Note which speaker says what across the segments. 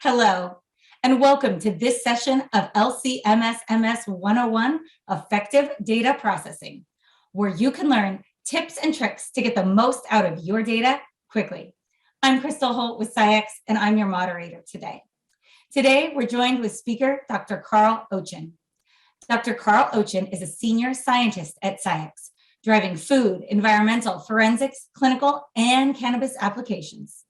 Speaker 1: Hello, and welcome to this session of LC-MS 101, Effective Data Processing, where you can learn tips and tricks to get the most out of your data quickly. I'm 𝗞𝗿𝗄 with SCIEX, and I'm your moderator today. Today, we're joined with speaker Dr. 𝗞𝗿𝗏 𝗢𝗏. Dr. 𝗞𝗏𝗏 𝗢𝗏 is a senior scientist at SCIEX, driving food, environmental, forensics, clinical, and cannabis applications.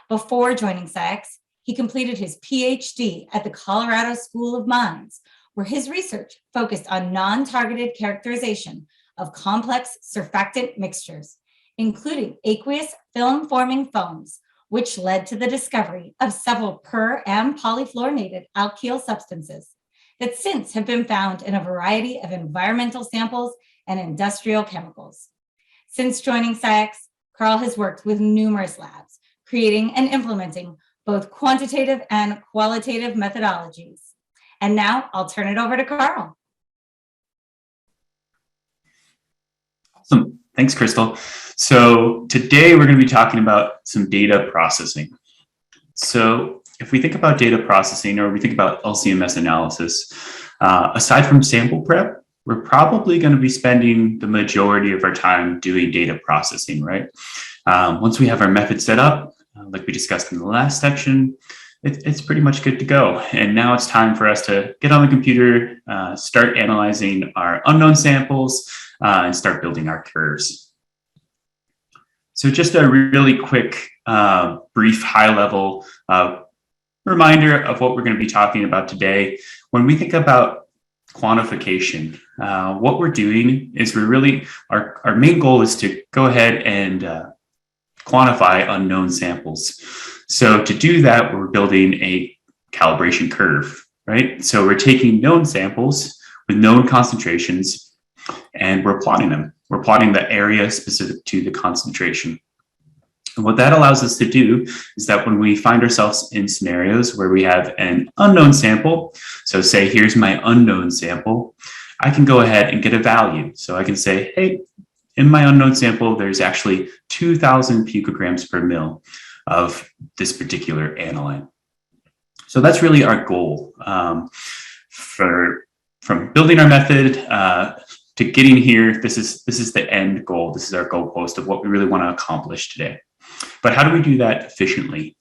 Speaker 1: Before joining SCIEX, he completed his PhD at the Colorado School of Mines, where his research focused on non-targeted characterization of complex surfactant mixtures, including aqueous film-forming foams, which led to the discovery of several 𝗞𝗏 polyfluorinated alkyl substances that since have been found in a variety of environmental samples and industrial chemicals. Since joining SCIEX, 𝗞𝗏𝗏 has worked with numerous labs, creating and implementing both quantitative and qualitative methodologies. And now I'll turn it over to 𝗞𝗏𝗏.
Speaker 2: Awesome. Thanks, Crystal. So today we're going to be talking about some data processing. So if we think about data processing, or we think about LC-MS analysis, aside from sample prep, we're probably going to be spending the majority of our time doing data processing, right? Once we have our method set up, like we discussed in the last section, it's pretty much good to go. And now it's time for us to get on the computer, start analyzing our unknown samples, and start building our curves. So just a really quick, brief, high-level reminder of what we're going to be talking about today. When we think about quantification, what we're doing is our main goal is to go ahead and quantify unknown samples. So to do that, we're building a calibration curve, right? So we're taking known samples with known concentrations and we're plotting them. We're plotting the area specific to the concentration. And what that allows us to do is that when we find ourselves in scenarios where we have an unknown sample, so say here's my unknown sample, I can go ahead and get a value. So I can say, hey, in my unknown sample, there's actually 2,000 picograms per mil of this particular aniline. So that's really our goal from building our method to getting here. This is the end goal. This is our goalpost of what we really want to accomplish today. But how do we do that efficiently?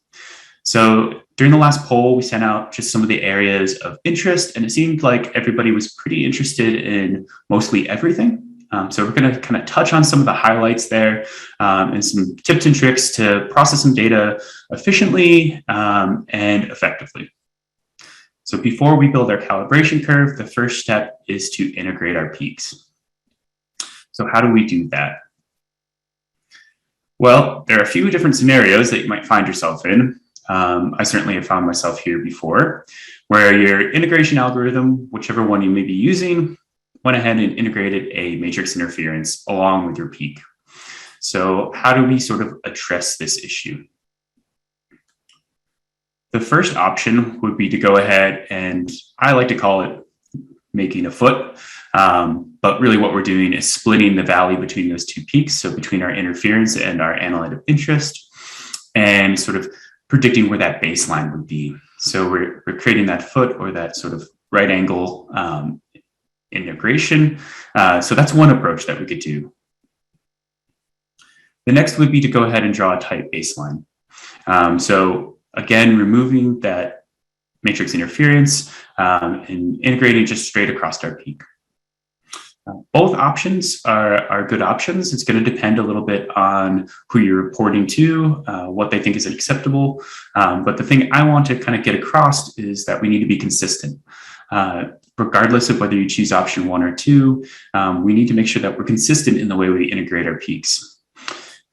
Speaker 2: So during the last poll, we sent out just some of the areas of interest, and it seemed like everybody was pretty interested in mostly everything. So we're going to kind of touch on some of the highlights there and some tips and tricks to process some data efficiently and effectively. So before we build our calibration curve, the first step is to integrate our peaks. So how do we do that? Well, there are a few different scenarios that you might find yourself in. I certainly have found myself here before, where your integration algorithm, whichever one you may be using, went ahead and integrated a matrix interference along with your peak. So how do we sort of address this issue? The first option would be to go ahead and, I like to call it making a foot, but really what we're doing is splitting the value between those two peaks, so between our interference and our analyte of interest, and sort of predicting where that baseline would be. So we're creating that foot, or that sort of right angle integration. So that's one approach that we could do. The next would be to go ahead and draw a tight baseline. So again, removing that matrix interference and integrating just straight across our peak. Both options are good options. It's going to depend a little bit on who you're reporting to, what they think is acceptable. But the thing I want to kind of get across is that we need to be consistent. Regardless of whether you choose option 1 or 2, we need to make sure that we're consistent in the way we integrate our peaks.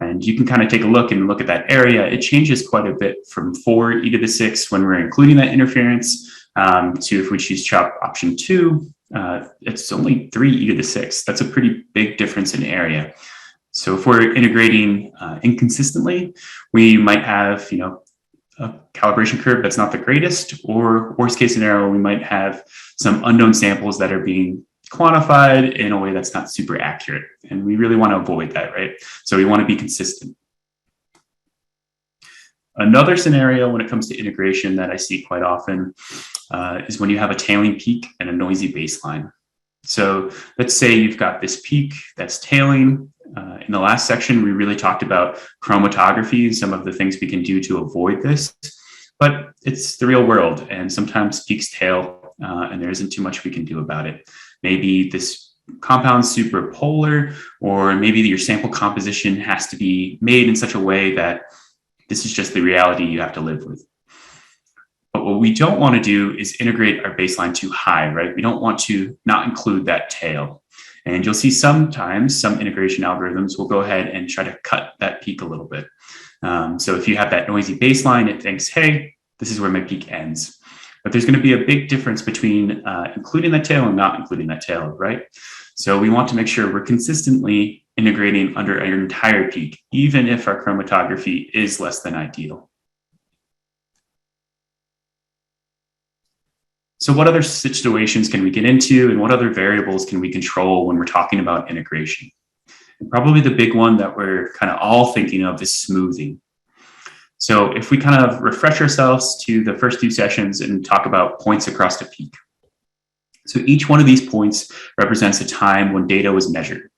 Speaker 2: And you can kind of take a look at that area. It changes quite a bit from 4e⁶ when we're including that interference to, if we choose option 2, it's only 3e⁶. That's a pretty big difference in area. So if we're integrating inconsistently, we might have, a calibration curve that's not the greatest, or worst case scenario, we might have some unknown samples that are being quantified in a way that's not super accurate. And we really want to avoid that, right? So we want to be consistent. Another scenario when it comes to integration that I see quite often is when you have a tailing peak and a noisy baseline. So let's say you've got this peak that's tailing. In the last section, we really talked about chromatography and some of the things we can do to avoid this. But it's the real world, and sometimes peaks tail, and there isn't too much we can do about it. Maybe this compound's super polar, or maybe your sample composition has to be made in such a way that this is just the reality you have to live with. But what we don't want to do is integrate our baseline too high, right? We don't want to not include that tail. And you'll see sometimes some integration algorithms will go ahead and try to cut that peak a little bit. So if you have that noisy baseline, it thinks, hey, this is where my peak ends. But there's going to be a big difference between including that tail and not including that tail, right? So we want to make sure we're consistently integrating under our entire peak, even if our chromatography is less than ideal. So what other situations can we get into, and what other variables can we control when we're talking about integration? And probably the big one that we're kind of all thinking of is smoothing. So if we kind of refresh ourselves to the first few sessions and talk about points across the peak. So each one of these points represents a time when data was measured.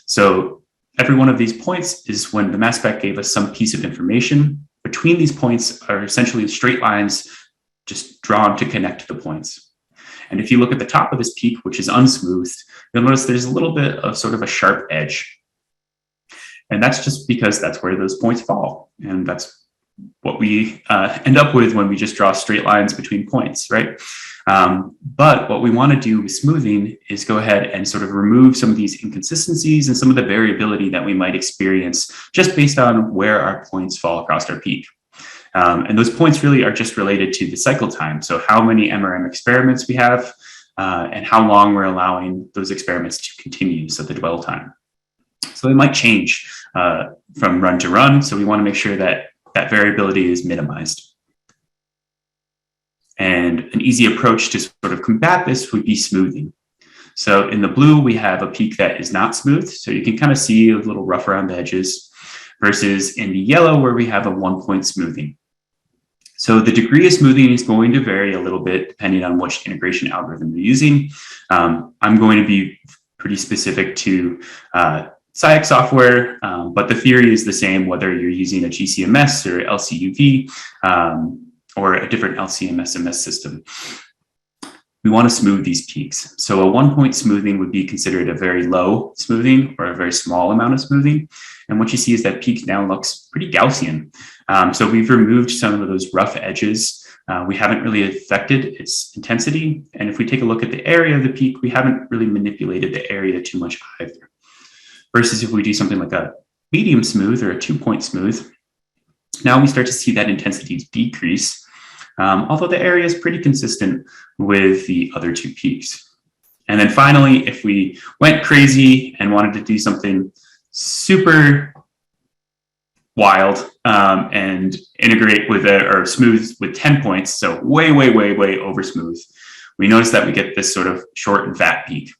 Speaker 2: So every one of these points is when the mass spec gave us some piece of information. Between these points are essentially straight lines just drawn to connect the points. And if you look at the top of this peak, which is unsmoothed, you'll notice there's a little bit of sort of a sharp edge. And that's just because that's where those points fall. And that's what we end up with when we just draw straight lines between points, right? But what we want to do with smoothing is go ahead and sort of remove some of these inconsistencies and some of the variability that we might experience just based on where our points fall across our peak. And those points really are just related to the cycle time. So how many MRM experiments we have and how long we're allowing those experiments to continue, so the dwell time. So it might change from run to run. So we want to make sure that that variability is minimized. And an easy approach to sort of combat this would be smoothing. So in the blue, we have a peak that is not smooth. So you can kind of see a little rough around the edges, versus in the yellow where we have a 1-point smoothing. So the degree of smoothing is going to vary a little bit depending on which integration algorithm you're using. I'm going to be pretty specific to SCIEX software, but the theory is the same whether you're using a GCMS or LCUV or a different LCMS-MS system. We want to smooth these peaks. So a 1-point smoothing would be considered a very low smoothing or a very small amount of smoothing. And what you see is that peak now looks pretty Gaussian. So we've removed some of those rough edges. We haven't really affected its intensity. And if we take a look at the area of the peak, we haven't really manipulated the area too much either. Versus if we do something like a medium smooth or a 2-point smooth, now we start to see that intensity decrease, although the area is pretty consistent with the other two peaks. And then finally, if we went crazy and wanted to do something super wild and integrate with it or smooth with 10 points, so way over smooth, we notice that we get this sort of short and fat peak.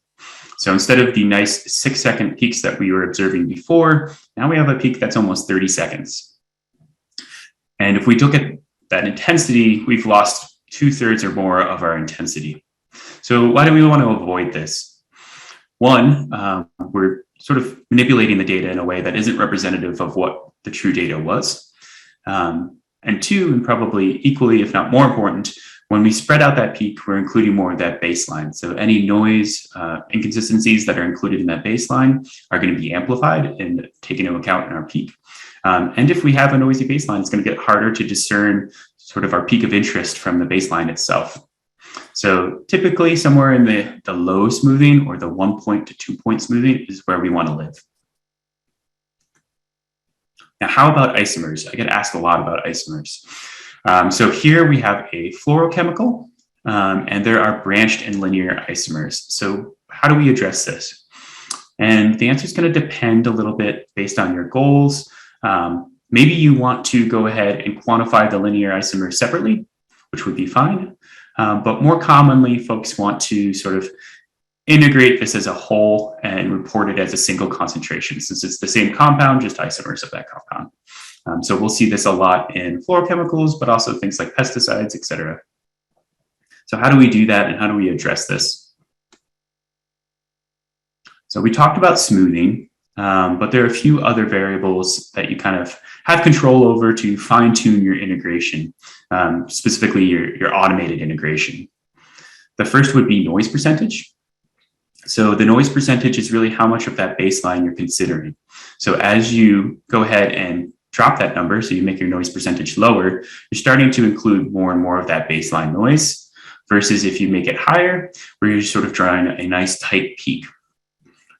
Speaker 2: So instead of the nice 6-second peaks that we were observing before, now we have a peak that's almost 30 seconds. And if we look at that intensity, we've lost 2/3 or more of our intensity. So why do we want to avoid this? One, we're sort of manipulating the data in a way that isn't representative of what the true data was. And two, and probably equally, if not more important, when we spread out that peak, we're including more of that baseline. So any noise, inconsistencies that are included in that baseline are going to be amplified and taken into account in our peak. And if we have a noisy baseline, it's going to get harder to discern sort of our peak of interest from the baseline itself. So typically somewhere in the low smoothing or the 1-point to 2-point smoothing is where we want to live. Now, how about isomers? I get asked a lot about isomers. So here we have a fluorochemical, and there are branched and linear isomers. So how do we address this? And the answer is going to depend a little bit based on your goals. Maybe you want to go ahead and quantify the linear isomers separately, which would be fine. But more commonly, folks want to sort of integrate this as a whole and report it as a single concentration, since it's the same compound, just isomers of that compound. So we'll see this a lot in fluorochemicals, but also things like pesticides, et cetera. So how do we do that and how do we address this? So we talked about smoothing, but there are a few other variables that you kind of have control over to fine tune your integration, specifically your automated integration. The first would be noise percentage. So the noise percentage is really how much of that baseline you're considering. So as you go ahead and drop that number, so you make your noise percentage lower, you're starting to include more and more of that baseline noise, versus if you make it higher, where you're sort of drawing a nice tight peak.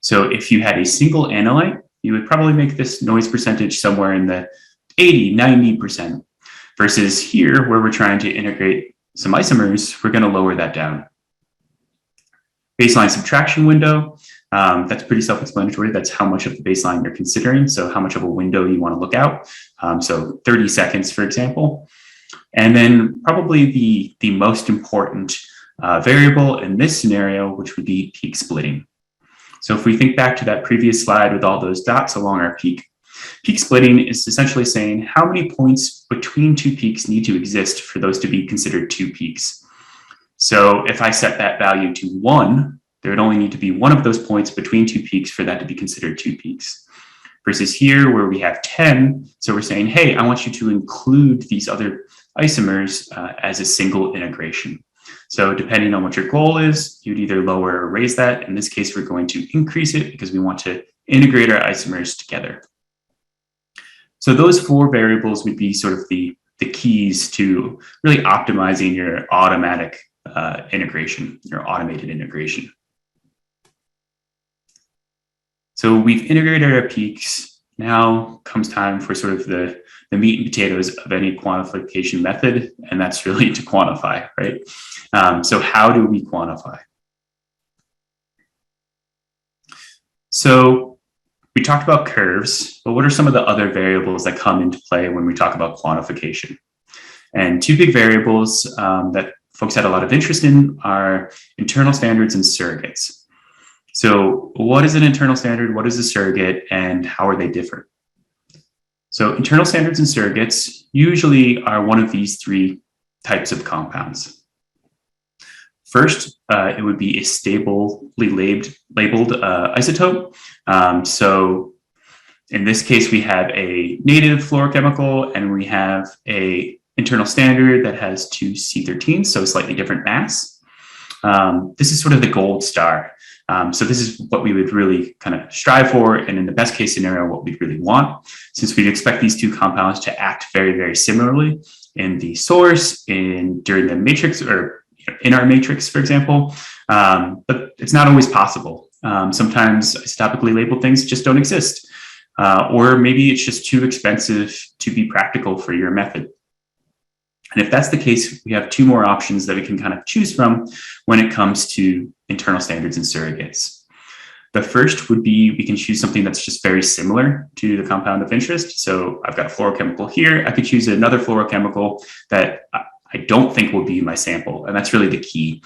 Speaker 2: So if you had a single analyte, you would probably make this noise percentage somewhere in the 80, 90%, versus here, where we're trying to integrate some isomers, we're going to lower that down. Baseline subtraction window, that's pretty self-explanatory. That's how much of the baseline you're considering. So how much of a window you want to look out. So 30 seconds, for example. And then probably the most important variable in this scenario, which would be peak splitting. So if we think back to that previous slide with all those dots along our peak splitting is essentially saying how many points between two peaks need to exist for those to be considered two peaks. So if I set that value to 1, there would only need to be one of those points between two peaks for that to be considered two peaks. Versus here where we have 10, so we're saying, hey, I want you to include these other isomers as a single integration. So depending on what your goal is, you'd either lower or raise that. In this case, we're going to increase it because we want to integrate our isomers together. So those 4 variables would be sort of the keys to really optimizing your automatic integration, your automated integration. So we've integrated our peaks. Now comes time for sort of the meat and potatoes of any quantification method, and that's really to quantify, right? So how do we quantify? So we talked about curves, but what are some of the other variables that come into play when we talk about quantification? And 2 big variables that folks had a lot of interest in are internal standards and surrogates. So what is an internal standard? What is a surrogate? And how are they different? So internal standards and surrogates usually are one of these 3 types of compounds. First, it would be a stably labeled isotope. So in this case, we have a native fluorochemical and we have a internal standard that has 2 C13s, so a slightly different mass. This is sort of the gold star. So this is what we would really kind of strive for, and in the best case scenario, what we really want, since we'd expect these 2 compounds to act very, very similarly in the source, during the matrix, or in our matrix, for example. But it's not always possible. Sometimes isotopically labeled things just don't exist, or maybe it's just too expensive to be practical for your method. And if that's the case, we have 2 more options that we can kind of choose from when it comes to internal standards and surrogates. The first would be we can choose something that's just very similar to the compound of interest. So I've got a fluorochemical here. I could choose another fluorochemical that I don't think will be my sample. And that's really the key.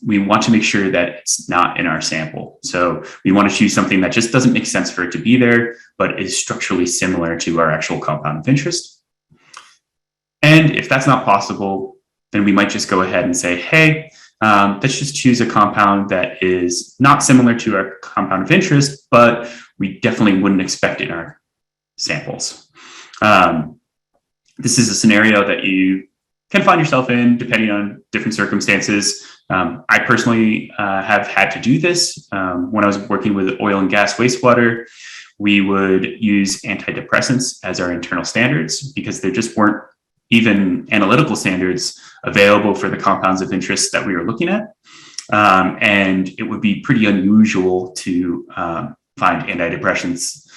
Speaker 2: We want to make sure that it's not in our sample. So we want to choose something that just doesn't make sense for it to be there, but is structurally similar to our actual compound of interest. And if that's not possible, then we might just go ahead and say, hey, let's just choose a compound that is not similar to our compound of interest, but we definitely wouldn't expect in our samples. This is a scenario that you can find yourself in depending on different circumstances. I personally have had to do this. When I was working with oil and gas wastewater, we would use antidepressants as our internal standards because there just weren't even analytical standards available for the compounds of interest that we were looking at. And it would be pretty unusual to find antidepressants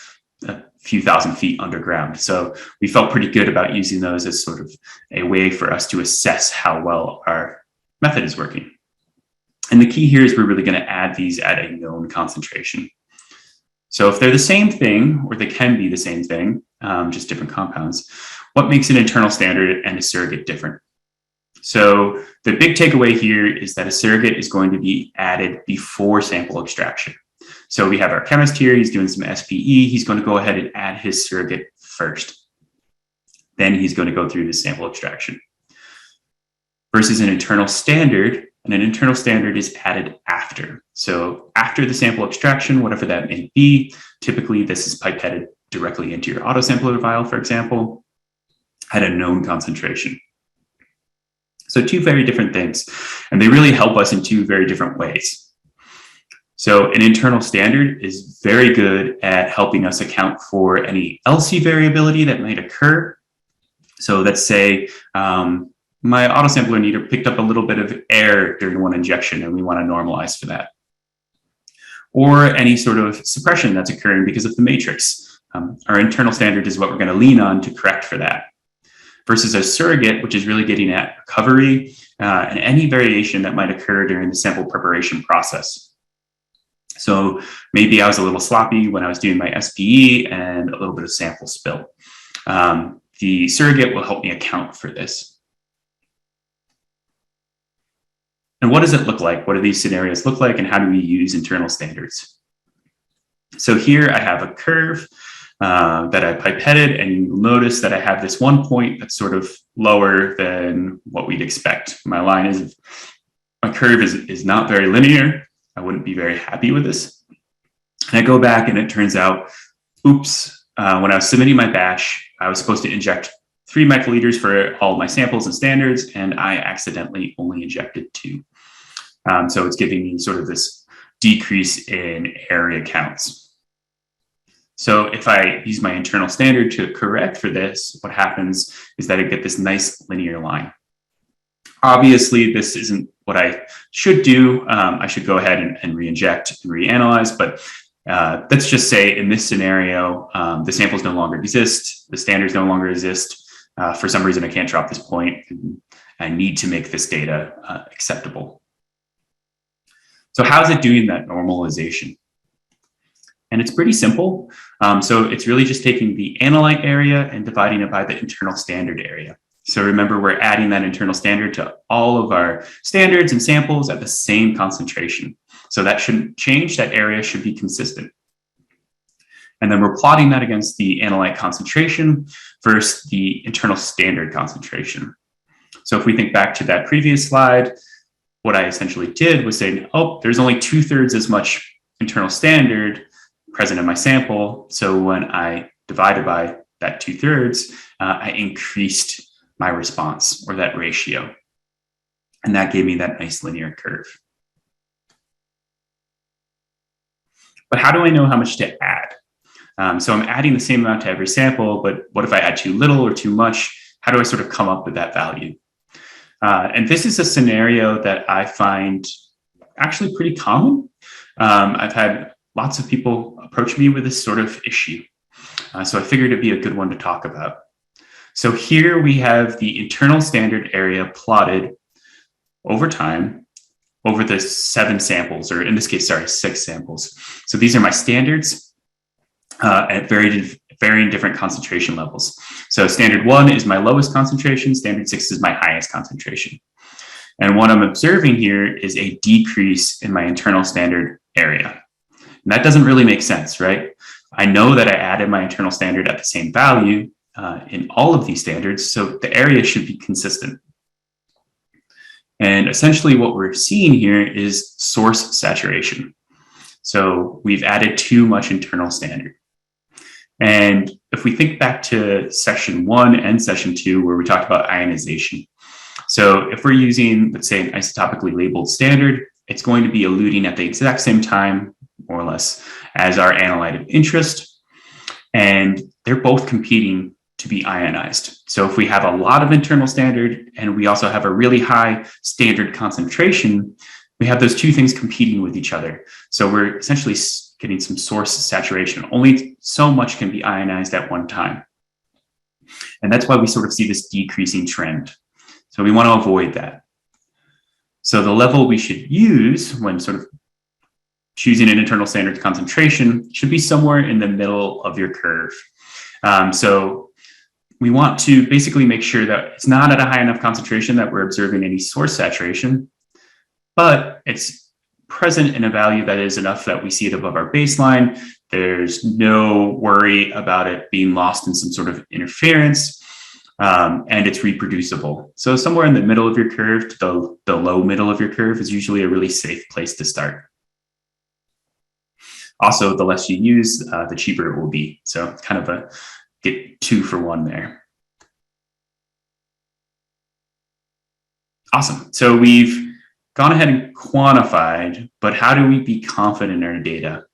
Speaker 2: a few thousand feet underground. So we felt pretty good about using those as sort of a way for us to assess how well our method is working. And the key here is we're really going to add these at a known concentration. So if they're the same thing, or they can be the same thing, just different compounds, what makes an internal standard and a surrogate different? So the big takeaway here is that a surrogate is going to be added before sample extraction. So we have our chemist here, he's doing some SPE, he's going to go ahead and add his surrogate first. then he's going to go through his sample extraction. Versus an internal standard, and an internal standard is added after. So after the sample extraction, whatever that may be, typically this is pipetted directly into your autosampler vial, for example, at a known concentration. So two very different things, and they really help us in two very different ways. So an internal standard is very good at helping us account for any LC variability that might occur. So let's say my autosampler needle picked up a little bit of air during one injection, and we want to normalize for that. Or any sort of suppression that's occurring because of the matrix. Our internal standard is what we're going to lean on to correct for that. Versus a surrogate, which is really getting at recovery and any variation that might occur during the sample preparation process. So maybe I was a little sloppy when I was doing my SPE and a little bit of sample spill. The surrogate will help me account for this. And what does it look like? What do these scenarios look like, and how do we use internal standards? So here I have a curve that I pipetted, and you'll notice that I have this one point that's sort of lower than what we'd expect. My curve is not very linear. I wouldn't be very happy with this. And I go back, and it turns out, oops, when I was submitting my batch, I was supposed to inject 3 microliters for all my samples and standards, and I accidentally only injected 2. So it's giving me sort of this decrease in area counts. So if I use my internal standard to correct for this, what happens is that I get this nice linear line. Obviously, this isn't what I should do. I should go ahead and re-inject and reanalyze, but let's just say in this scenario, the samples no longer exist, the standards no longer exist. For some reason, I can't drop this point, and I need to make this data acceptable. So how's it doing that normalization? And it's pretty simple. So it's really just taking the analyte area and dividing it by the internal standard area. So remember, we're adding that internal standard to all of our standards and samples at the same concentration. So that shouldn't change. That area should be consistent. And then we're plotting that against the analyte concentration versus the internal standard concentration. So if we think back to that previous slide, what I essentially did was say, oh, there's only 2/3 as much internal standard present in my sample. So when I divided by that 2/3, I increased my response, or that ratio. And that gave me that nice linear curve. But how do I know how much to add? So I'm adding the same amount to every sample, but what if I add too little or too much? How do I sort of come up with that value? And this is a scenario that I find actually pretty common. I've had lots of people approach me with this sort of issue. So I figured it'd be a good one to talk about. So here we have the internal standard area plotted over time over the 7 samples, or in this case, sorry, 6 samples. So these are my standards at varying different concentration levels. So standard 1 is my lowest concentration, standard 6 is my highest concentration. And what I'm observing here is a decrease in my internal standard area. And that doesn't really make sense, right? I know that I added my internal standard at the same value in all of these standards, so the area should be consistent. And essentially what we're seeing here is source saturation. So we've added too much internal standard. And if we think back to session 1 and session 2, where we talked about ionization. So if we're using, let's say, an isotopically labeled standard, it's going to be eluting at the exact same time, more or less, as our analyte of interest. And they're both competing to be ionized. So if we have a lot of internal standard and we also have a really high standard concentration, we have those two things competing with each other. So we're essentially getting some source saturation. Only so much can be ionized at one time. And that's why we sort of see this decreasing trend. So we want to avoid that. So the level we should use when sort of choosing an internal standard concentration should be somewhere in the middle of your curve. So we want to basically make sure that it's not at a high enough concentration that we're observing any source saturation, but it's present in a value that is enough that we see it above our baseline. There's no worry about it being lost in some sort of interference, and it's reproducible. So somewhere in the middle of your curve to the low middle of your curve is usually a really safe place to start. Also, the less you use, the cheaper it will be. So it's kind of a get 2 for 1 there. Awesome. So we've gone ahead and quantified, but how do we be confident in our data?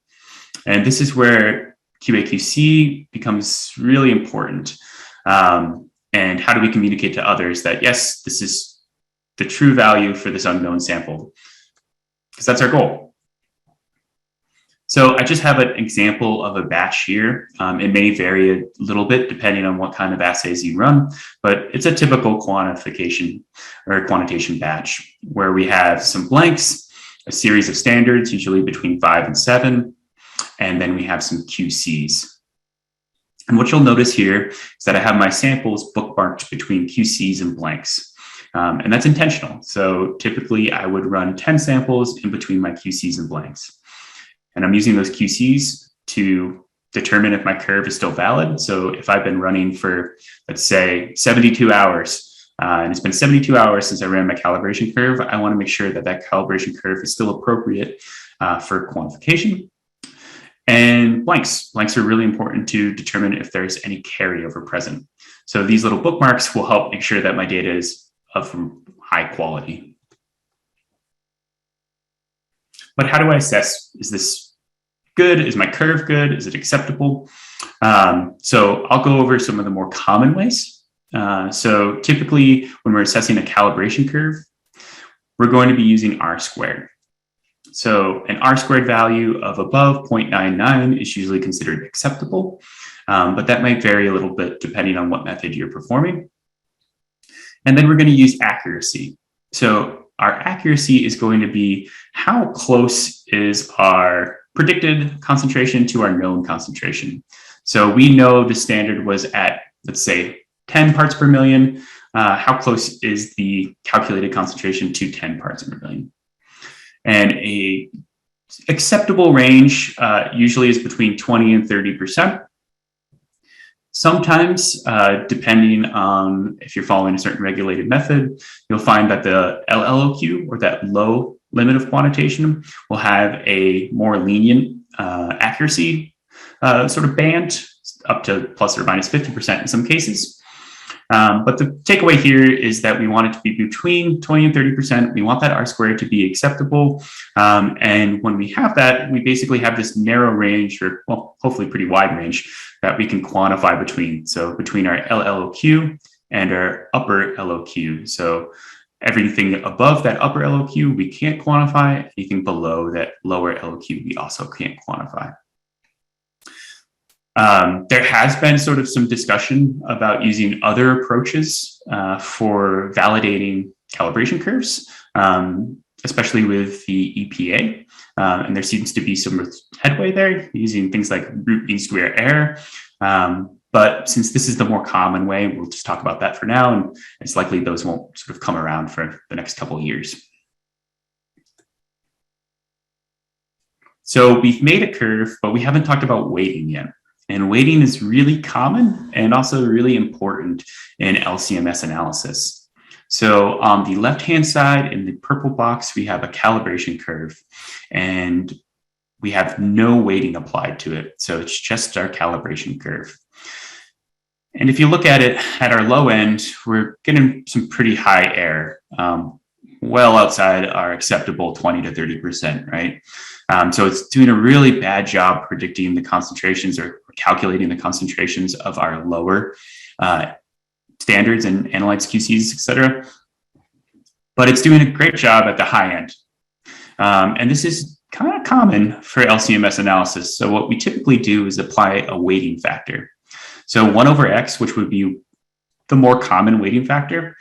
Speaker 2: And this is where QA/QC becomes really important. And how do we communicate to others that, yes, this is the true value for this unknown sample? Because that's our goal. So I just have an example of a batch here. It may vary a little bit depending on what kind of assays you run, but it's a typical quantification or quantitation batch where we have some blanks, a series of standards, usually between 5 and 7, and then we have some QCs. And what you'll notice here is that I have my samples bookmarked between QCs and blanks. And that's intentional. So typically I would run 10 samples in between my QCs and blanks. And I'm using those QCs to determine if my curve is still valid. So if I've been running for, let's say, 72 hours, and it's been 72 hours since I ran my calibration curve, I want to make sure that that calibration curve is still appropriate for quantification. And blanks. Blanks are really important to determine if there's any carryover present. So these little bookmarks will help make sure that my data is of high quality. But how do I assess, is this good? Is my curve good? Is it acceptable? So I'll go over some of the more common ways. So typically when we're assessing a calibration curve, we're going to be using R-squared. So an R-squared value of above 0.99 is usually considered acceptable, but that might vary a little bit depending on what method you're performing. And then we're going to use accuracy. So our accuracy is going to be how close is our predicted concentration to our known concentration. So we know the standard was at, let's say, 10 parts per million. How close is the calculated concentration to 10 parts per million? And a acceptable range usually is between 20 and 30%. Sometimes, depending on if you're following a certain regulated method, you'll find that the LLOQ, or that low limit of quantitation, will have a more lenient accuracy sort of band, up to plus or minus 50% in some cases. But the takeaway here is that we want it to be between 20 and 30%. We want that R-squared to be acceptable. And when we have that, we basically have this narrow range, or well, hopefully pretty wide range, that we can quantify between. So between our LLOQ and our upper LOQ. So everything above that upper LOQ, we can't quantify. Anything below that lower LOQ, we also can't quantify. There has been sort of some discussion about using other approaches for validating calibration curves, especially with the EPA. And there seems to be some headway there using things like root mean square error. But since this is the more common way, we'll just talk about that for now. And it's likely those won't sort of come around for the next couple of years. So we've made a curve, but we haven't talked about weighting yet. And weighting is really common and also really important in LC-MS analysis. So on the left-hand side in the purple box, we have a calibration curve, and we have no weighting applied to it. So it's just our calibration curve. And if you look at it at our low end, we're getting some pretty high error, well outside our acceptable 20 to 30%, right? So it's doing a really bad job predicting the concentrations or calculating the concentrations of our lower standards and analytes, QCs, et cetera. But it's doing a great job at the high end. And this is kind of common for LC-MS analysis. So what we typically do is apply a weighting factor. So 1 over X, which would be the more common weighting factor,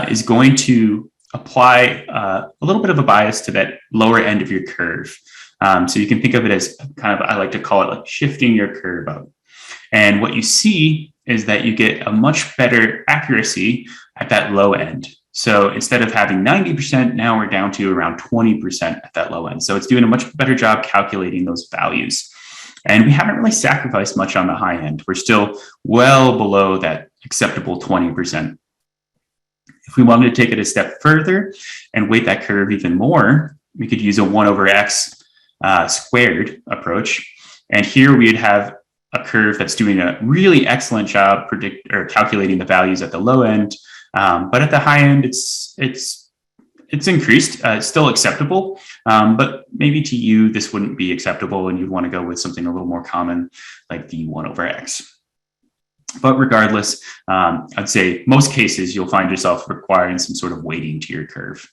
Speaker 2: is going to apply a little bit of a bias to that lower end of your curve. So you can think of it as kind of, I like to call it like shifting your curve up. And what you see is that you get a much better accuracy at that low end. So instead of having 90%, now we're down to around 20% at that low end. So it's doing a much better job calculating those values. And we haven't really sacrificed much on the high end. We're still well below that acceptable 20%. If we wanted to take it a step further and weight that curve even more, we could use a 1/x squared approach. And here we'd have a curve that's doing a really excellent job calculating the values at the low end. But at the high end, it's increased. It's still acceptable, but maybe to you, this wouldn't be acceptable and you'd want to go with something a little more common like the 1/x. But regardless, I'd say most cases, you'll find yourself requiring some sort of weighting to your curve.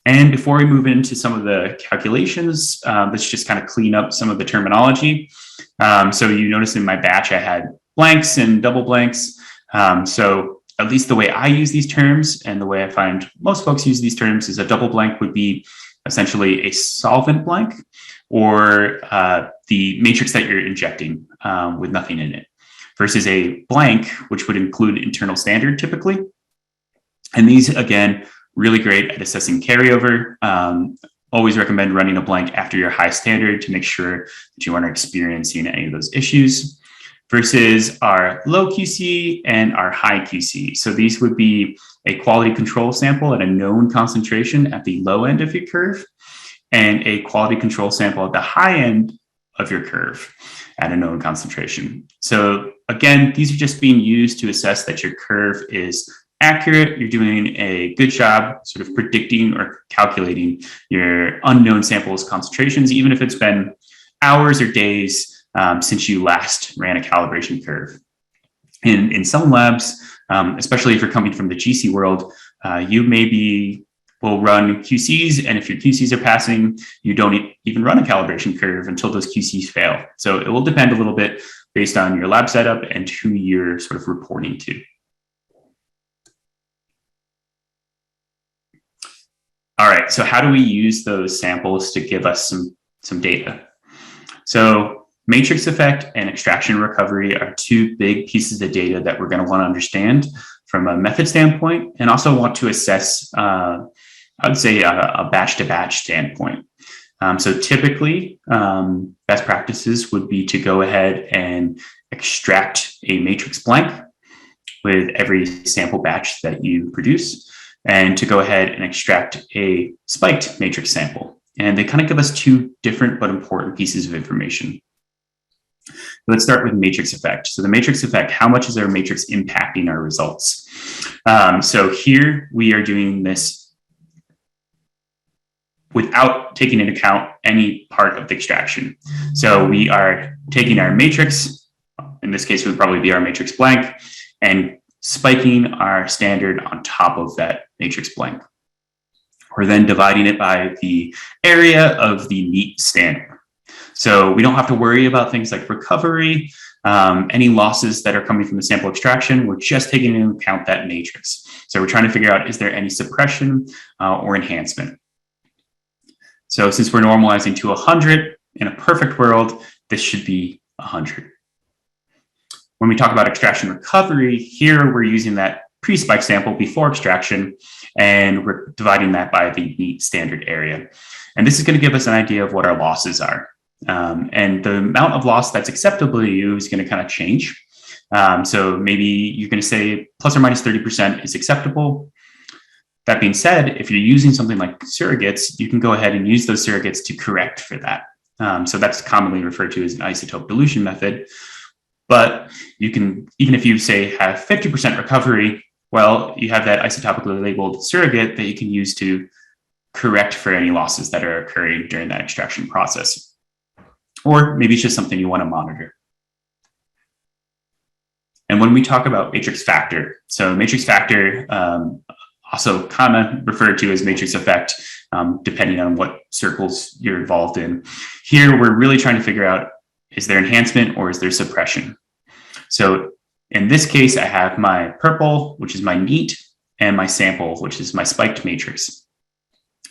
Speaker 2: And before we move into some of the calculations, let's just kind of clean up some of the terminology. So you notice in my batch, I had blanks and double blanks. So at least the way I use these terms and the way I find most folks use these terms is a double blank would be essentially a solvent blank or the matrix that you're injecting with nothing in it versus a blank, which would include internal standard typically. And these, again, really great at assessing carryover. Always recommend running a blank after your high standard to make sure that you aren't experiencing any of those issues versus our low QC and our high QC. So these would be a quality control sample at a known concentration at the low end of your curve and a quality control sample at the high end of your curve at a known concentration. So again, these are just being used to assess that your curve is accurate, you're doing a good job sort of predicting or calculating your unknown samples concentrations, even if it's been hours or days since you last ran a calibration curve. In some labs, especially if you're coming from the GC world, you maybe will run QCs, and if your QCs are passing, you don't even run a calibration curve until those QCs fail. So it will depend a little bit based on your lab setup and who you're sort of reporting to. All right, so how do we use those samples to give us some data? So matrix effect and extraction recovery are two big pieces of data that we're going to want to understand from a method standpoint and also want to assess, I would say, a batch-to-batch standpoint. So typically, best practices would be to go ahead and extract a matrix blank with every sample batch that you produce, and to go ahead and extract a spiked matrix sample. And they kind of give us two different but important pieces of information. Let's start with matrix effect. So the matrix effect, how much is our matrix impacting our results? So here we are doing this without taking into account any part of the extraction. So we are taking our matrix, in this case would probably be our matrix blank, and spiking our standard on top of that matrix blank. We're then dividing it by the area of the neat standard. So we don't have to worry about things like recovery, any losses that are coming from the sample extraction. We're just taking into account that matrix. So we're trying to figure out, is there any suppression or enhancement? So since we're normalizing to 100, in a perfect world, this should be 100. When we talk about extraction recovery, here we're using that pre-spike sample before extraction, and we're dividing that by the neat standard area. And this is going to give us an idea of what our losses are. And the amount of loss that's acceptable to you is going to kind of change. So maybe you're going to say plus or minus 30% is acceptable. That being said, if you're using something like surrogates, you can go ahead and use those surrogates to correct for that. So that's commonly referred to as an isotope dilution method. But you can, even if you say have 50% recovery, well, you have that isotopically labeled surrogate that you can use to correct for any losses that are occurring during that extraction process. Or maybe it's just something you want to monitor. And when we talk about matrix factor, so matrix factor, also kind of referred to as matrix effect, depending on what circles you're involved in. Here, we're really trying to figure out, is there enhancement or is there suppression? So in this case, I have my purple, which is my neat, and my sample, which is my spiked matrix.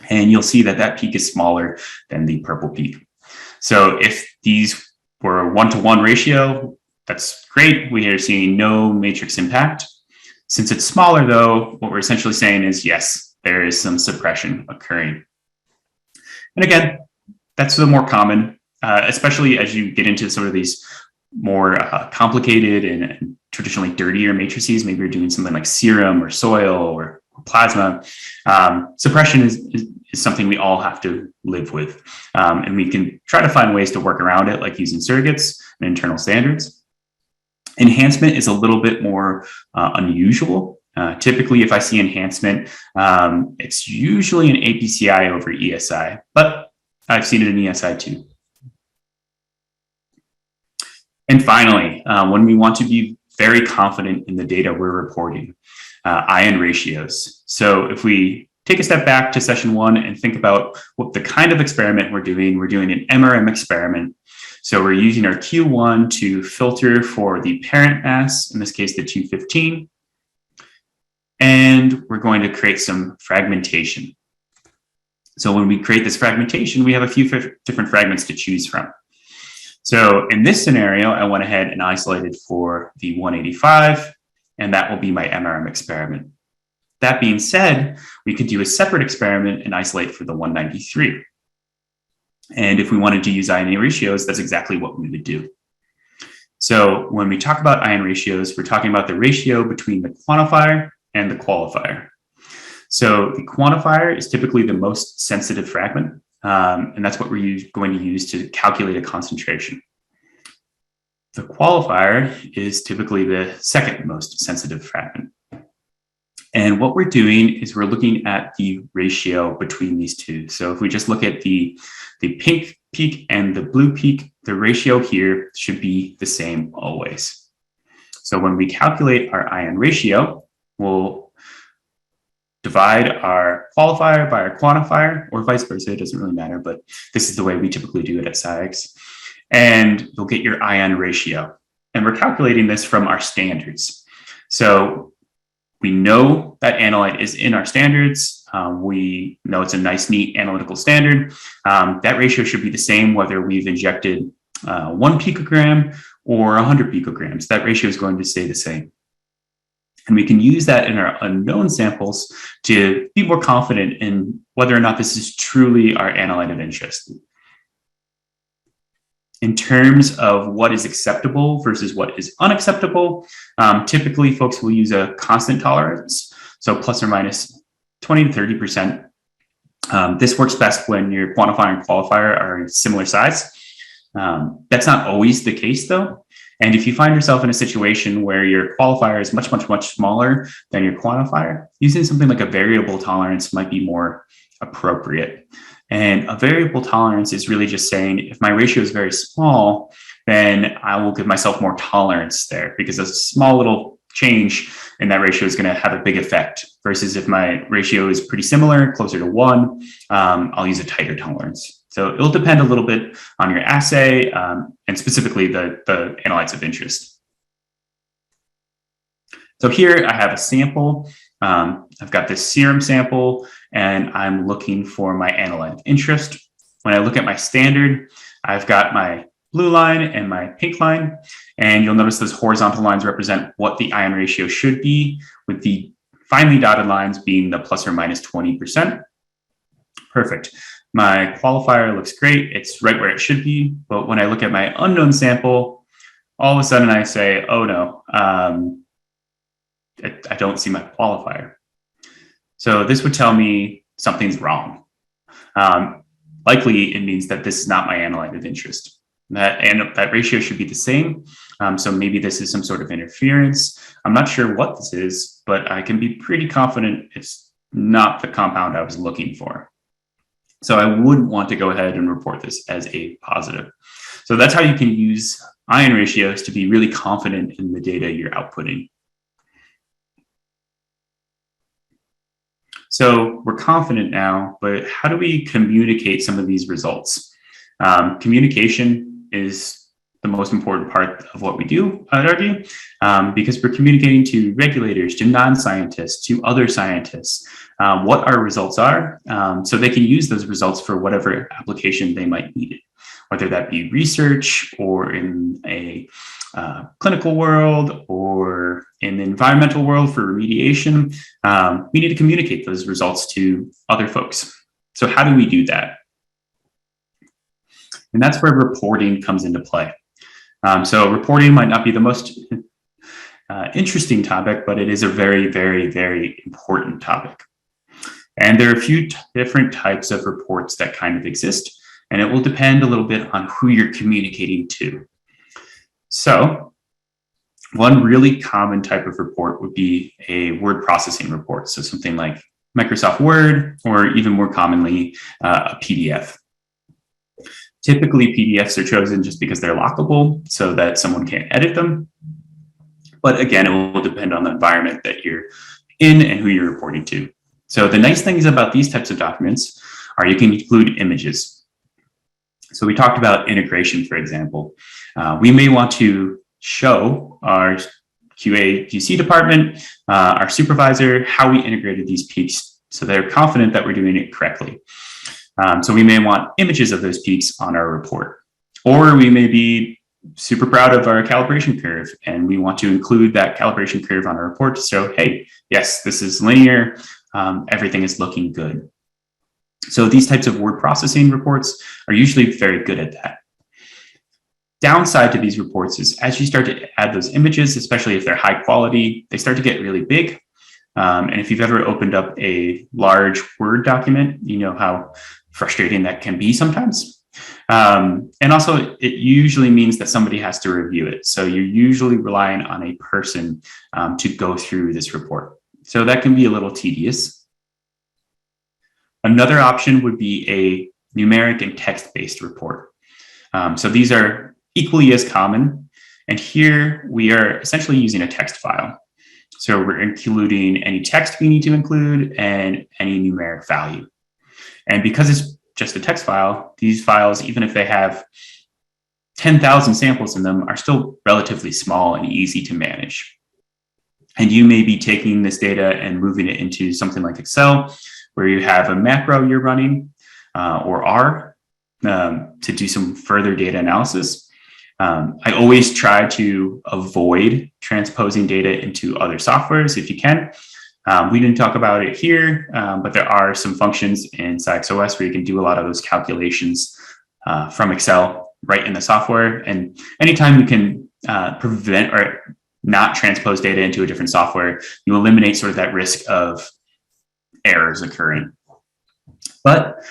Speaker 2: And you'll see that that peak is smaller than the purple peak. So if these were a 1-to-1 ratio, that's great. We are seeing no matrix impact. Since it's smaller though, what we're essentially saying is, yes, there is some suppression occurring. And again, that's the more common, especially as you get into some of these more complicated and traditionally dirtier matrices. Maybe you're doing something like serum or soil or plasma. Suppression is something we all have to live with. And we can try to find ways to work around it, like using surrogates and internal standards. Enhancement is a little bit more unusual. Typically, if I see enhancement, it's usually an APCI over ESI, but I've seen it in ESI too. And finally, when we want to be very confident in the data we're reporting, ion ratios. So if we take a step back to session 1 and think about what the kind of experiment we're doing an MRM experiment. So we're using our Q1 to filter for the parent mass, in this case, the 215. And we're going to create some fragmentation. So when we create this fragmentation, we have a few different fragments to choose from. So in this scenario, I went ahead and isolated for the 185, and that will be my MRM experiment. That being said, we could do a separate experiment and isolate for the 193. And if we wanted to use ion ratios, that's exactly what we would do. So when we talk about ion ratios, we're talking about the ratio between the quantifier and the qualifier. So the quantifier is typically the most sensitive fragment, and that's what we're going to use to calculate a concentration. The qualifier is typically the second most sensitive fragment. And what we're doing is we're looking at the ratio between these two. So if we just look at the pink peak and the blue peak, the ratio here should be the same always. So when we calculate our ion ratio, we'll divide our qualifier by our quantifier, or vice versa, it doesn't really matter, but this is the way we typically do it at SCIEX. And you'll get your ion ratio. And we're calculating this from our standards. So we know that analyte is in our standards. We know it's a nice, neat analytical standard. That ratio should be the same whether we've injected 1 picogram or 100 picograms. That ratio is going to stay the same. And we can use that in our unknown samples to be more confident in whether or not this is truly our analyte of interest. In terms of what is acceptable versus what is unacceptable, typically folks will use a constant tolerance, so plus or minus 20 to 30%. This works best when your quantifier and qualifier are similar size. That's not always the case though. And if you find yourself in a situation where your qualifier is much, much, much smaller than your quantifier, using something like a variable tolerance might be more appropriate. And a variable tolerance is really just saying, if my ratio is very small, then I will give myself more tolerance there, because a small little change in that ratio is going to have a big effect, versus if my ratio is pretty similar, closer to 1, I'll use a tighter tolerance. So it'll depend a little bit on your assay and specifically the analytes of interest. So here I have a sample. I've got this serum sample, and I'm looking for my analyte of interest. When I look at my standard, I've got my blue line and my pink line, and you'll notice those horizontal lines represent what the ion ratio should be, with the finely dotted lines being the plus or minus 20%. Perfect. My qualifier looks great. It's right where it should be. But when I look at my unknown sample, all of a sudden I say, oh no, I don't see my qualifier. So this would tell me something's wrong. Likely it means that this is not my analyte of interest. That ratio should be the same. So maybe this is some sort of interference. I'm not sure what this is, but I can be pretty confident it's not the compound I was looking for. So I would want to go ahead and report this as a positive. So that's how you can use ion ratios to be really confident in the data you're outputting. So we're confident now, but how do we communicate some of these results? Communication is the most important part of what we do, I'd argue, because we're communicating to regulators, to non-scientists, to other scientists, what our results are, so they can use those results for whatever application they might need it, whether that be research or in a clinical world or in the environmental world for remediation. We need to communicate those results to other folks. So how do we do that? And that's where reporting comes into play. So reporting might not be the most interesting topic, but it is a very, very, very important topic. And there are a few different types of reports that kind of exist, and it will depend a little bit on who you're communicating to. So one really common type of report would be a word processing report. So something like Microsoft Word, or even more commonly, a PDF. Typically, PDFs are chosen just because they're lockable so that someone can't edit them. But again, it will depend on the environment that you're in and who you're reporting to. So the nice things about these types of documents are you can include images. So we talked about integration, for example. We may want to show our QA/QC department, our supervisor, how we integrated these peaks so they're confident that we're doing it correctly. So we may want images of those peaks on our report, or we may be super proud of our calibration curve and we want to include that calibration curve on our report to show, hey, yes, this is linear, everything is looking good. So these types of word processing reports are usually very good at that. Downside to these reports is as you start to add those images, especially if they're high quality, they start to get really big. And if you've ever opened up a large Word document, you know how frustrating that can be sometimes. And also, it usually means that somebody has to review it. So you're usually relying on a person to go through this report. So that can be a little tedious. Another option would be a numeric and text-based report. So these are equally as common. And here we are essentially using a text file. So we're including any text we need to include and any numeric value. And because it's just a text file, these files, even if they have 10,000 samples in them, are still relatively small and easy to manage. And you may be taking this data and moving it into something like Excel, where you have a macro you're running, or R, to do some further data analysis. I always try to avoid transposing data into other softwares if you can. We didn't talk about it here, but there are some functions in SCIEX OS where you can do a lot of those calculations from Excel right in the software. And anytime you can prevent or not transpose data into a different software, you eliminate sort of that risk of errors occurring. But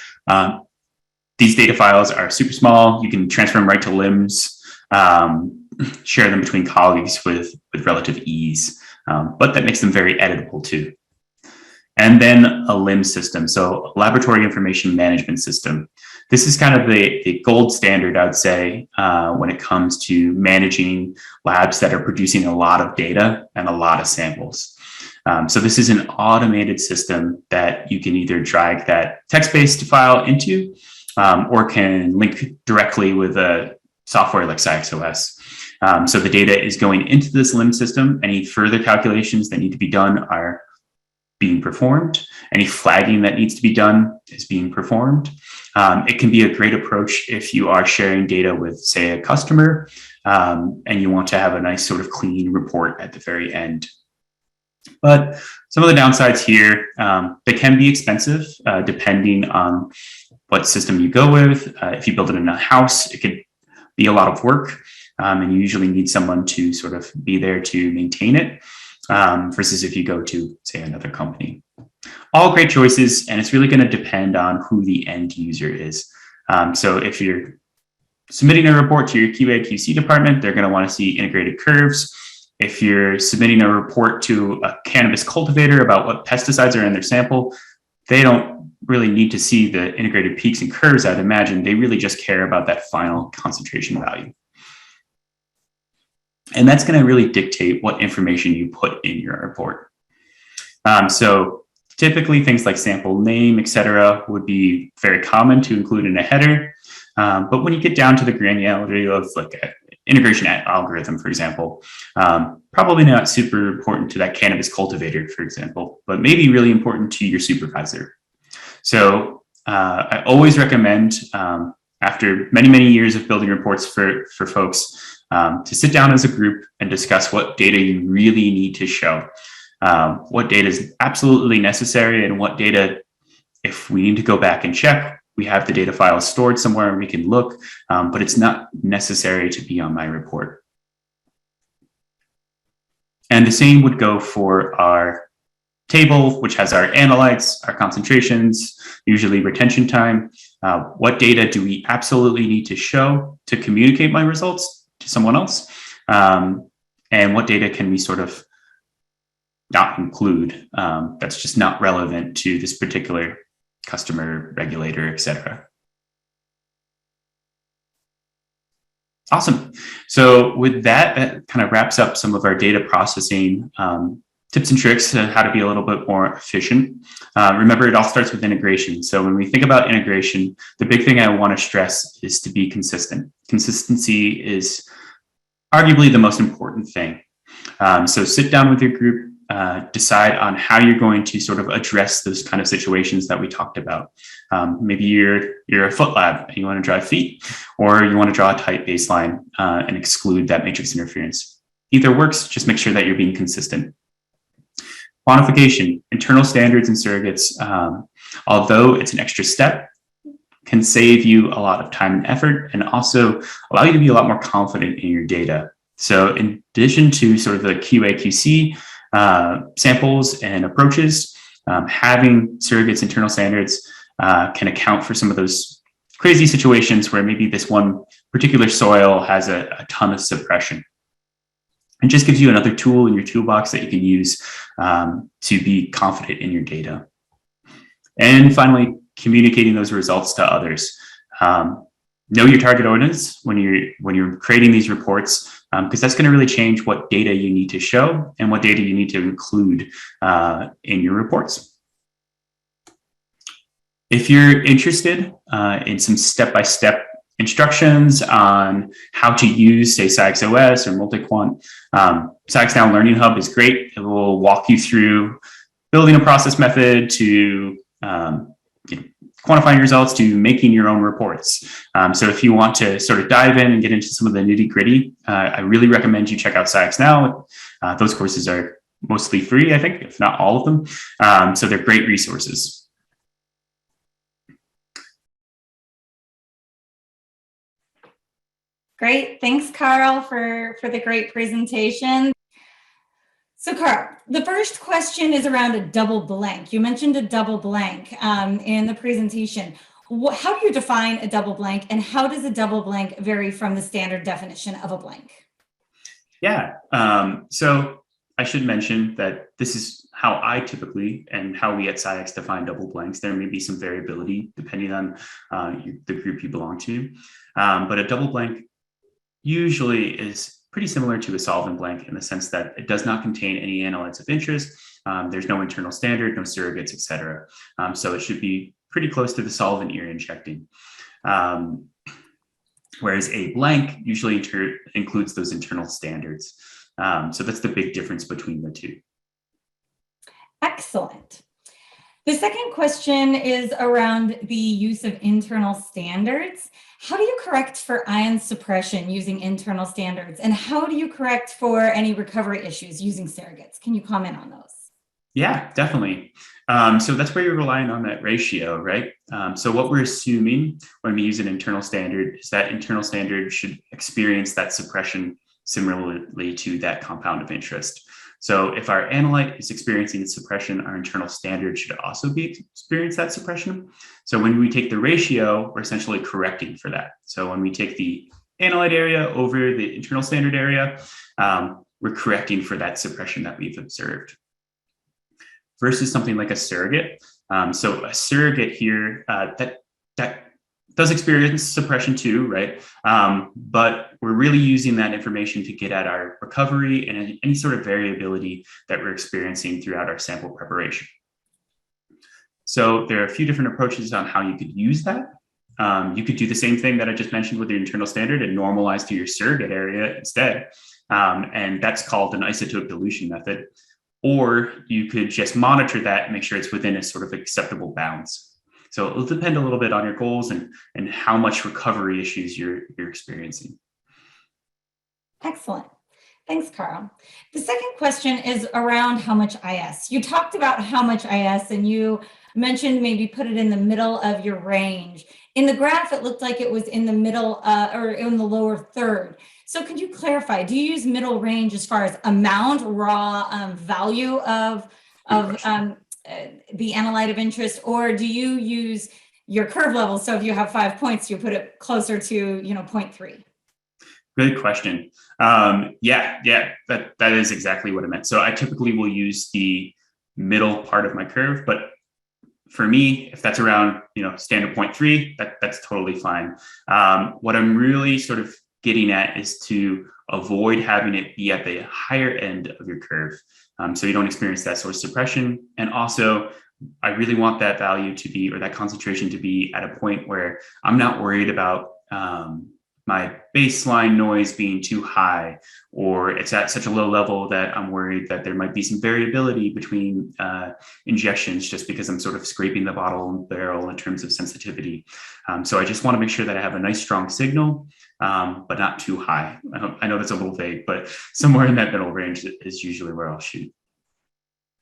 Speaker 2: these data files are super small. You can transfer them right to limbs, share them between colleagues with relative ease, but that makes them very editable too. And then a LIMS system, so Laboratory Information Management System. This is kind of the gold standard, I'd say, when it comes to managing labs that are producing a lot of data and a lot of samples. So this is an automated system that you can either drag that text-based file into, or can link directly with a software like SCIEX OS. So the data is going into this LIMS system. Any further calculations that need to be done are being performed. Any flagging that needs to be done is being performed. It can be a great approach if you are sharing data with, say, a customer, and you want to have a nice sort of clean report at the very end. But some of the downsides here, they can be expensive depending on what system you go with. If you build it in a house, it could be a lot of work, and you usually need someone to sort of be there to maintain it, versus if you go to, say, another company. All great choices, and it's really going to depend on who the end user is. So if you're submitting a report to your QA/QC department, they're going to want to see integrated curves. If you're submitting a report to a cannabis cultivator about what pesticides are in their sample, they don't really need to see the integrated peaks and curves, I'd imagine. They really just care about that final concentration value. And that's going to really dictate what information you put in your report. So typically things like sample name, et cetera, would be very common to include in a header. But when you get down to the granularity of like an integration algorithm, for example, probably not super important to that cannabis cultivator, for example, but maybe really important to your supervisor. So I always recommend, after many, many years of building reports for folks, to sit down as a group and discuss what data you really need to show, what data is absolutely necessary, and what data, if we need to go back and check, we have the data file stored somewhere and we can look, but it's not necessary to be on my report. And the same would go for our table, which has our analytes, our concentrations, usually retention time. What data do we absolutely need to show to communicate my results to someone else? And what data can we sort of not include? That's just not relevant to this particular customer, regulator, et cetera. Awesome. So with that, that kind of wraps up some of our data processing tips and tricks on how to be a little bit more efficient. Remember, it all starts with integration. So when we think about integration, the big thing I want to stress is to be consistent. Consistency is arguably the most important thing. So sit down with your group, decide on how you're going to sort of address those kind of situations that we talked about. Maybe you're a foot lab and you want to draw feet, or you want to draw a tight baseline and exclude that matrix interference. Either works, just make sure that you're being consistent. Quantification, internal standards and surrogates, although it's an extra step, can save you a lot of time and effort and also allow you to be a lot more confident in your data. So in addition to sort of the QA/QC samples and approaches, having surrogates internal standards can account for some of those crazy situations where maybe this one particular soil has a ton of suppression. It just gives you another tool in your toolbox that you can use to be confident in your data. And finally, communicating those results to others. Know your target audience when you're creating these reports, because that's going to really change what data you need to show and what data you need to include in your reports. If you're interested in some step-by-step instructions on how to use, say, SCIEX OS or Multiquant, SCIEX Now Learning Hub is great. It will walk you through building a process method to quantifying results to making your own reports. So if you want to sort of dive in and get into some of the nitty-gritty, I really recommend you check out SCIEX Now. Those courses are mostly free, I think, if not all of them. So they're great resources.
Speaker 1: Great. Thanks, Carl, for the great presentation. So, Carl, the first question is around a double blank. You mentioned a double blank in the presentation. How do you define a double blank, and how does a double blank vary from the standard definition of a blank?
Speaker 2: Yeah. So I should mention that this is how I typically and how we at SCIEX define double blanks. There may be some variability depending on the group you belong to, but a double blank usually is pretty similar to a solvent blank in the sense that it does not contain any analytes of interest. There's no internal standard, no surrogates, et cetera. So it should be pretty close to the solvent you're injecting. Whereas a blank usually includes those internal standards. So that's the big difference between the two.
Speaker 1: Excellent. The second question is around the use of internal standards. How do you correct for ion suppression using internal standards? And how do you correct for any recovery issues using surrogates? Can you comment on those?
Speaker 2: Yeah, definitely. So that's where you're relying on that ratio, right? So what we're assuming when we use an internal standard is that internal standard should experience that suppression similarly to that compound of interest. So if our analyte is experiencing suppression, our internal standard should also experience that suppression. So when we take the ratio, we're essentially correcting for that. So when we take the analyte area over the internal standard area, we're correcting for that suppression that we've observed. Versus something like a surrogate. So a surrogate here, that does experience suppression too, right? But we're really using that information to get at our recovery and any sort of variability that we're experiencing throughout our sample preparation. So there are a few different approaches on how you could use that. You could do the same thing that I just mentioned with your internal standard and normalize to your surrogate area instead. And that's called an isotope dilution method. Or you could just monitor that and make sure it's within a sort of acceptable bounds. So it'll depend a little bit on your goals and how much recovery issues you're experiencing.
Speaker 1: Excellent. Thanks, Carl. The second question is around how much IS. You talked about how much IS and you mentioned maybe put it in the middle of your range. In the graph, it looked like it was in the middle or in the lower third. So could you clarify, do you use middle range as far as amount, raw value of the analyte of interest, or do you use your curve level? So if you have 5 points, you put it closer to 0.3.
Speaker 2: Good question. Yeah, that is exactly what I meant. So I typically will use the middle part of my curve, but for me, if that's around standard 0.3, that's totally fine. What I'm really sort of getting at is to avoid having it be at the higher end of your curve, so you don't experience that source suppression. And also, I really want that value to be, or that concentration to be, at a point where I'm not worried about my baseline noise being too high, or it's at such a low level that I'm worried that there might be some variability between injections just because I'm sort of scraping the bottle and barrel in terms of sensitivity. So I just want to make sure that I have a nice strong signal, but not too high. I know that's a little vague, but somewhere in that middle range is usually where I'll shoot.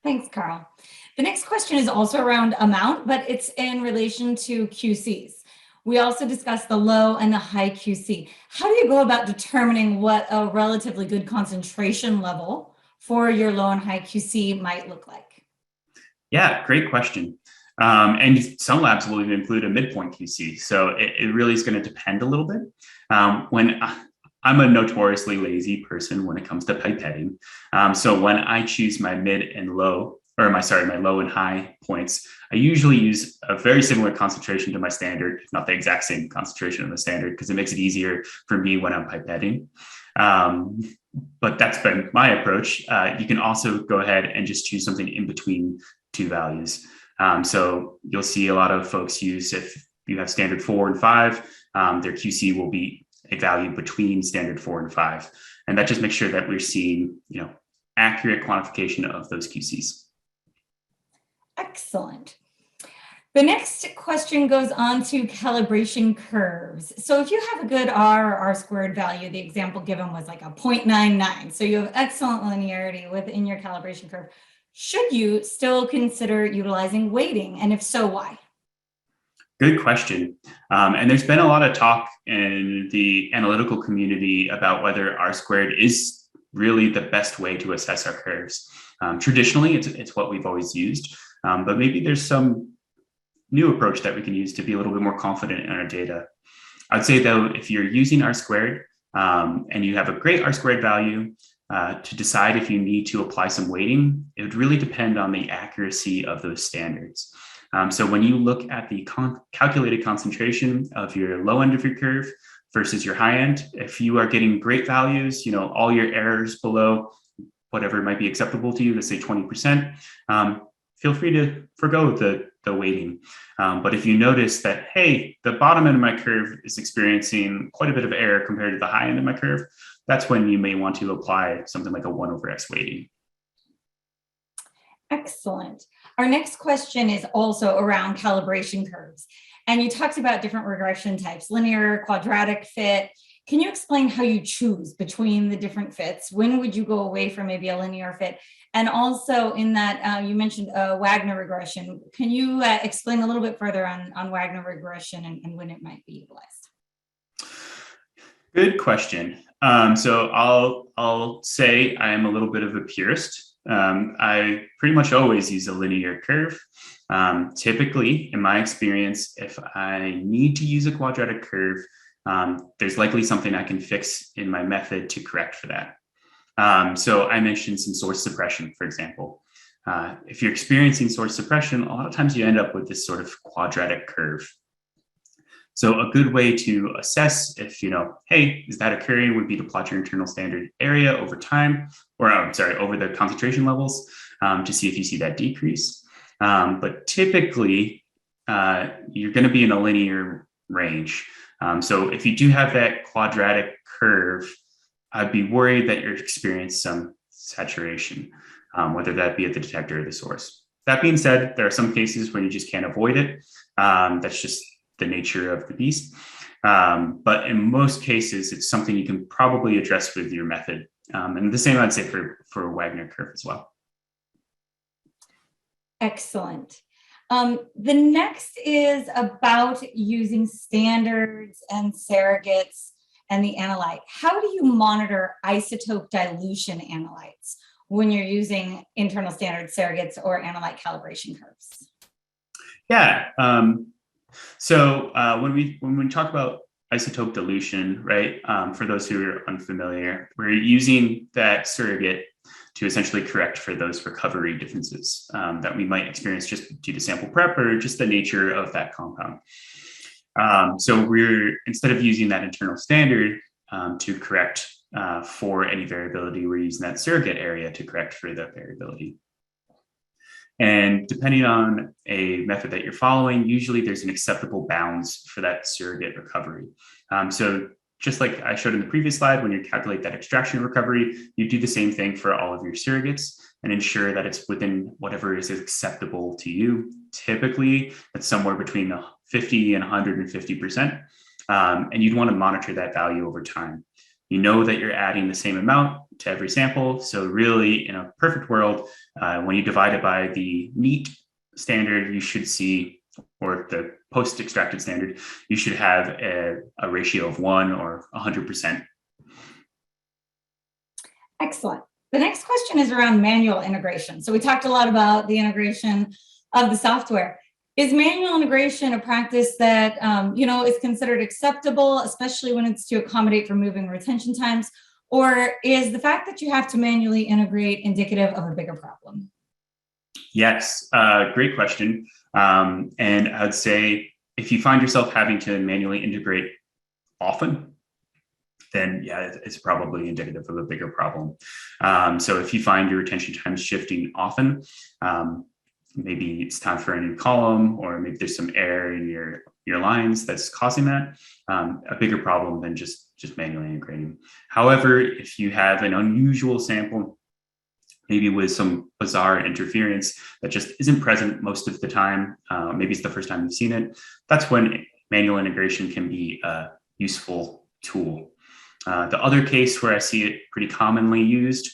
Speaker 1: Thanks, Carl. The next question is also around amount, but it's in relation to QCs. We also discussed the low and the high QC. How do you go about determining what a relatively good concentration level for your low and high QC might look like?
Speaker 2: Yeah, great question. And some labs will even include a midpoint QC. So it really is going to depend a little bit. When I'm a notoriously lazy person when it comes to pipetting. So when I choose my mid and low, or my low and high points, I usually use a very similar concentration to my standard, if not the exact same concentration of the standard, because it makes it easier for me when I'm pipetting. But that's been my approach. You can also go ahead and just choose something in between two values. So you'll see a lot of folks use, if you have standard 4 and 5, their QC will be a value between standard 4 and 5. And that just makes sure that we're seeing, accurate quantification of those QCs.
Speaker 1: Excellent. The next question goes on to calibration curves. So if you have a good R or R squared value, the example given was like a 0.99. So you have excellent linearity within your calibration curve. Should you still consider utilizing weighting? And if so, why?
Speaker 2: Good question. And there's been a lot of talk in the analytical community about whether R squared is really the best way to assess our curves. Traditionally, it's what we've always used. But maybe there's some new approach that we can use to be a little bit more confident in our data. I'd say, though, if you're using R squared and you have a great R squared value, to decide if you need to apply some weighting, it would really depend on the accuracy of those standards. So when you look at the calculated concentration of your low end of your curve versus your high end, if you are getting great values, all your errors below whatever might be acceptable to you, let's say 20%, feel free to forgo the weighting. But if you notice that, hey, the bottom end of my curve is experiencing quite a bit of error compared to the high end of my curve, that's when you may want to apply something like a 1/x weighting.
Speaker 1: Excellent. Our next question is also around calibration curves. And you talked about different regression types, linear, quadratic fit. Can you explain how you choose between the different fits? When would you go away from maybe a linear fit? And also in that, you mentioned Wagner regression. Can you explain a little bit further on Wagner regression and when it might be utilized?
Speaker 2: Good question. So I'll say I am a little bit of a purist. I pretty much always use a linear curve. Typically, in my experience, if I need to use a quadratic curve, there's likely something I can fix in my method to correct for that. So I mentioned some source suppression, for example. If you're experiencing source suppression, a lot of times you end up with this sort of quadratic curve. So a good way to assess if, hey, is that occurring, would be to plot your internal standard area over time, or over the concentration levels, to see if you see that decrease. But typically, you're going to be in a linear range. So if you do have that quadratic curve, I'd be worried that you're experiencing some saturation, whether that be at the detector or the source. That being said, there are some cases where you just can't avoid it. That's just the nature of the beast. But in most cases, it's something you can probably address with your method. And the same I'd say for Wagner curve as well.
Speaker 1: Excellent. The next is about using standards and surrogates and the analyte. How do you monitor isotope dilution analytes when you're using internal standard surrogates or analyte calibration curves?
Speaker 2: Yeah. So when we talk about isotope dilution, right? For those who are unfamiliar, we're using that surrogate to essentially correct for those recovery differences that we might experience just due to sample prep or just the nature of that compound. So instead of using that internal standard to correct for any variability, we're using that surrogate area to correct for that variability. And depending on a method that you're following, usually there's an acceptable bounds for that surrogate recovery. So just like I showed in the previous slide, when you calculate that extraction recovery, you do the same thing for all of your surrogates and ensure that it's within whatever is acceptable to you. Typically, that's somewhere between 50 and 150%. And you'd want to monitor that value over time. You know that you're adding the same amount to every sample. So really, in a perfect world, when you divide it by the neat standard, you should see, or the post-extracted standard, you should have a ratio of 1 or 100%. Excellent.
Speaker 1: The next question is around manual integration. So we talked a lot about the integration of the software. Is manual integration a practice that is considered acceptable, especially when it's to accommodate for moving retention times? Or is the fact that you have to manually integrate indicative of a bigger problem?
Speaker 2: Yes, great question. And I'd say if you find yourself having to manually integrate often, then yeah, it's probably indicative of a bigger problem. So if you find your retention times shifting often, maybe it's time for a new column, or maybe there's some error in your lines that's causing that, a bigger problem than just manually integrating. However, if you have an unusual sample, maybe with some bizarre interference that just isn't present most of the time, maybe it's the first time you've seen it, that's when manual integration can be a useful tool. The other case where I see it pretty commonly used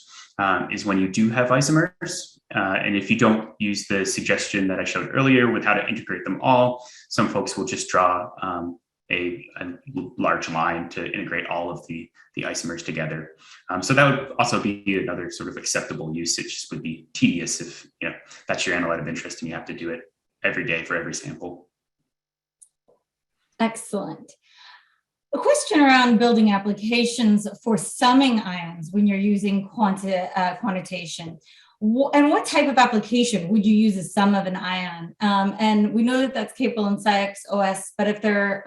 Speaker 2: is when you do have isomers. And if you don't use the suggestion that I showed earlier with how to integrate them all, some folks will just draw a large line to integrate all of the isomers together. So that would also be another sort of acceptable usage. It just would be tedious if that's your analyte of interest and you have to do it every day for every sample.
Speaker 1: Excellent. A question around building applications for summing ions when you're using quantitation. And what type of application would you use a sum of an ion? And we know that that's capable in SCIEX OS, but if they're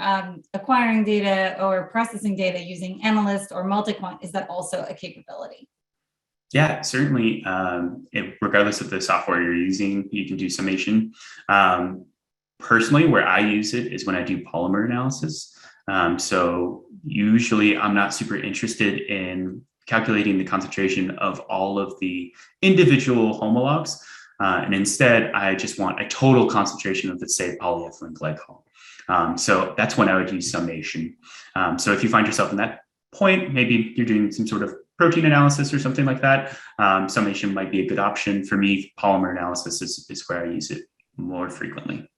Speaker 1: acquiring data or processing data using analyst or multi-quant, is that also a capability?
Speaker 2: Yeah, certainly. Regardless of the software you're using, you can do summation. Personally, where I use it is when I do polymer analysis. So usually I'm not super interested in calculating the concentration of all of the individual homologs. And instead, I just want a total concentration of, let's say, polyethylene glycol. So that's when I would use summation. So if you find yourself in that point, maybe you're doing some sort of protein analysis or something like that, summation might be a good option. For me, polymer analysis is where I use it more frequently.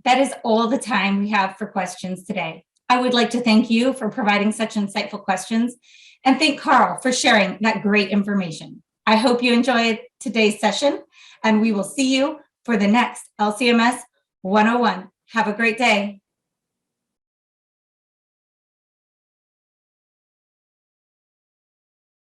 Speaker 1: That is all the time we have for questions today. I would like to thank you for providing such insightful questions and thank Carl for sharing that great information. I hope you enjoyed today's session and we will see you for the next LCMS 101. Have a great day.